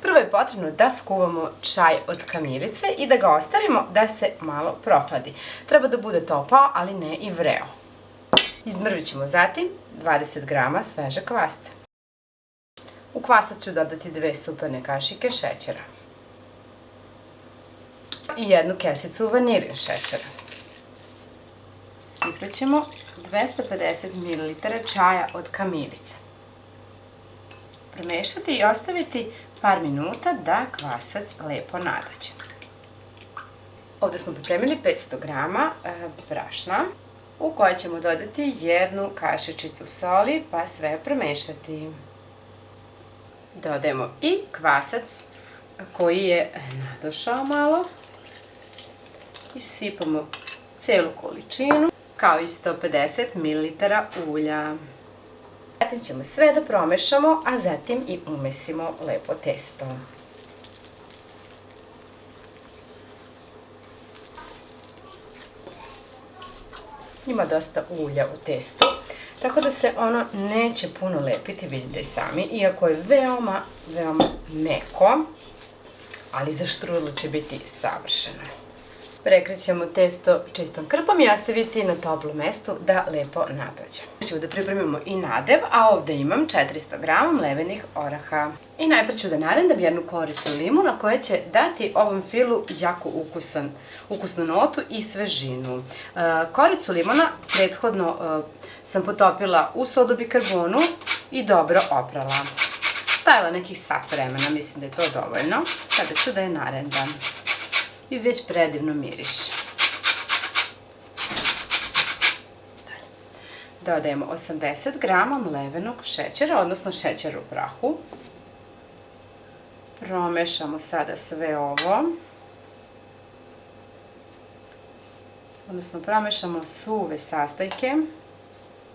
Prvo je potrebno da skuvamo čaj od kamilice i da ga ostavimo da se malo prohladi. Treba da bude topao, ali ne i vreo. Izmrvit ćemo zatim 20 g svežeg kvasca. U kvasac ću dodati 2 superne kašike šećera i 1 kesicu vanilin šećera. Sipat ćemo 250 ml čaja od kamilice. Promešati i ostaviti par minuta da kvasac lepo nadođe. Ovde smo pripremili 500 g brašna u koje ćemo dodati 1 kašičicu soli pa sve promešati. Dodajemo i kvasac koji je nadošao malo i sipamo celu količinu kao i 150 ml ulja. Zatim ćemo sve da promešamo, a zatim i umesimo lepo testo. Ima dosta ulja u testu, tako da se ono neće puno lepiti, vidite i sami, iako je veoma, veoma meko, ali za štrudlu će biti savršeno. Prekrećemo testo čistom krpom i ostaviti na toplom mestu da lepo nadođe. Ćemo da pripremimo i nadev, a ovde imam 400 g mlevenih oraha. I najpre ću da narendam 1 koricu limuna koja će dati ovom filu jako ukusnu notu i svežinu. Koricu limuna prethodno sam potopila u sodu bikarbonu i dobro oprala. Stavila nekih sat vremena, mislim da je to dovoljno. Sada ću da je narendam. I već predivno miriše. Dodajemo 80 g mlevenog šećera, odnosno šećer u prahu. Promešamo sada sve ovo. Odnosno promešamo suve sastojke.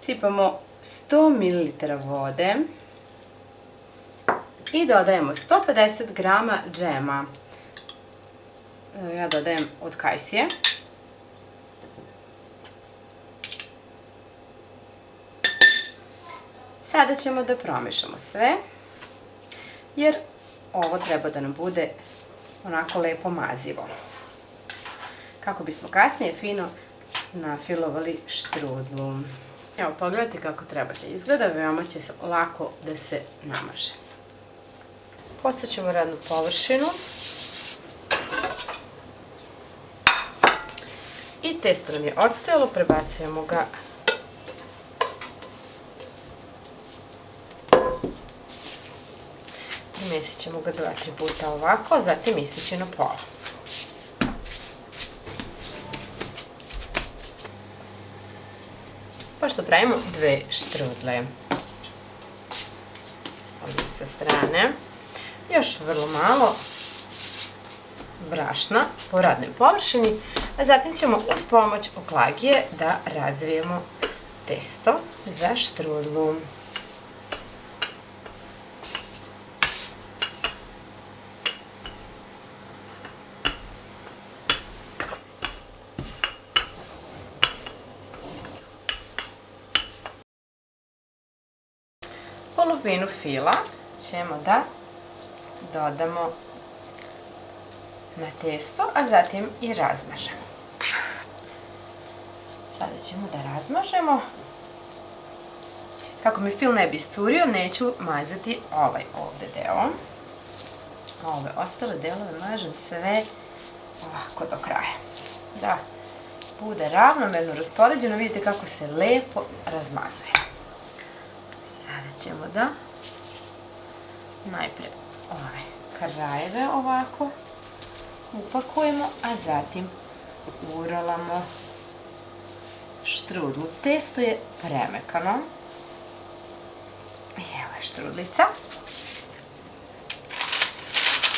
Sipamo 100 ml vode. I dodajemo 150 g džema. Ja dodajem od kajsije. Sada ćemo da promešamo sve, jer ovo treba da nam bude onako lepo mazivo. Kako bismo kasnije fino nafilovali štrudlu. Evo, pogledajte kako treba da izgleda, veoma će lako da se namaže. Postaćemo radnu površinu. I testo nam je odstojalo, prebacujemo ga primesit ćemo ga 2-3 puta ovako, zatim iseći na pola. Pošto pravimo 2 štrudle, stavljamo sa strane još vrlo malo brašna po radnoj površini, a zatim ćemo uz pomoć oklagije da razvijemo testo za štrudlu. Polovinu fila ćemo da dodamo na testo, a zatim i razmažemo. Sada ćemo da razmažemo. Kako mi fil ne bi iscurio, neću mazati ovaj ovde deo. A ove ostale delove mažem sve ovako do kraja. Da bude ravnomerno raspoređeno, vidite kako se lepo razmazuje. Sada ćemo da najpre ove krajeve ovako upakujemo, a zatim urolamo štrudlu. Testo je premekano. Evo je štrudlica.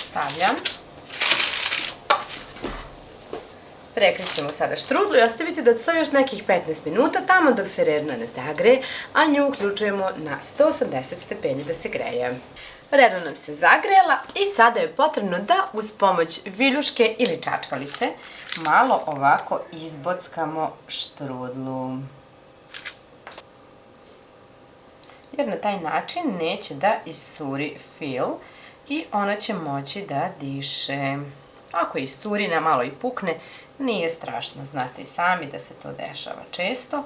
Stavljam. Prekrećemo sada štrudlu i ostaviti da odstoji još nekih 15 minuta, tamo dok se rerna ne zagreje, a nju uključujemo na 180 stepeni da se greje. Rerna nam se zagrejala i sada je potrebno da uz pomoć viljuške ili čačkalice malo ovako izbockamo štrudlu. Jer na taj način neće da iscuri fil i ona će moći da diše. Ako iscuri, na malo i pukne, nije strašno, znate i sami da se to dešava često.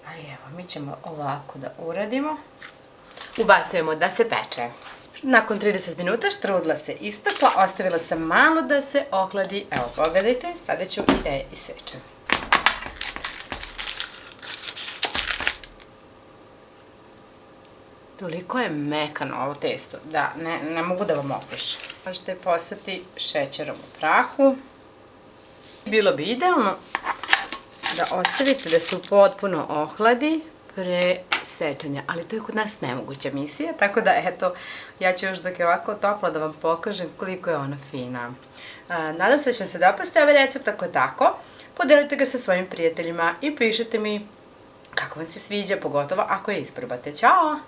Ali evo, mi ćemo ovako da uradimo. Ubacujemo da se peče. Nakon 30 minuta štrudla se ispekla, ostavila sam malo da se ohladi. Evo, pogledajte, sada ću i da je isečem. Toliko je mekano ovo testo da ne mogu da vam opišem. Možete posuti šećerom u prahu. Bilo bi idealno da ostavite da se potpuno ohladi pre sečenja, ali to je kod nas nemoguća misija, tako da eto, ja ću još dok je ovako topla da vam pokažem koliko je ona fina. Nadam se da će vam se dopasti ovaj recept, ako je tako, podelite ga sa svojim prijateljima i pišite mi kako vam se sviđa, pogotovo ako je isprobate. Ćao!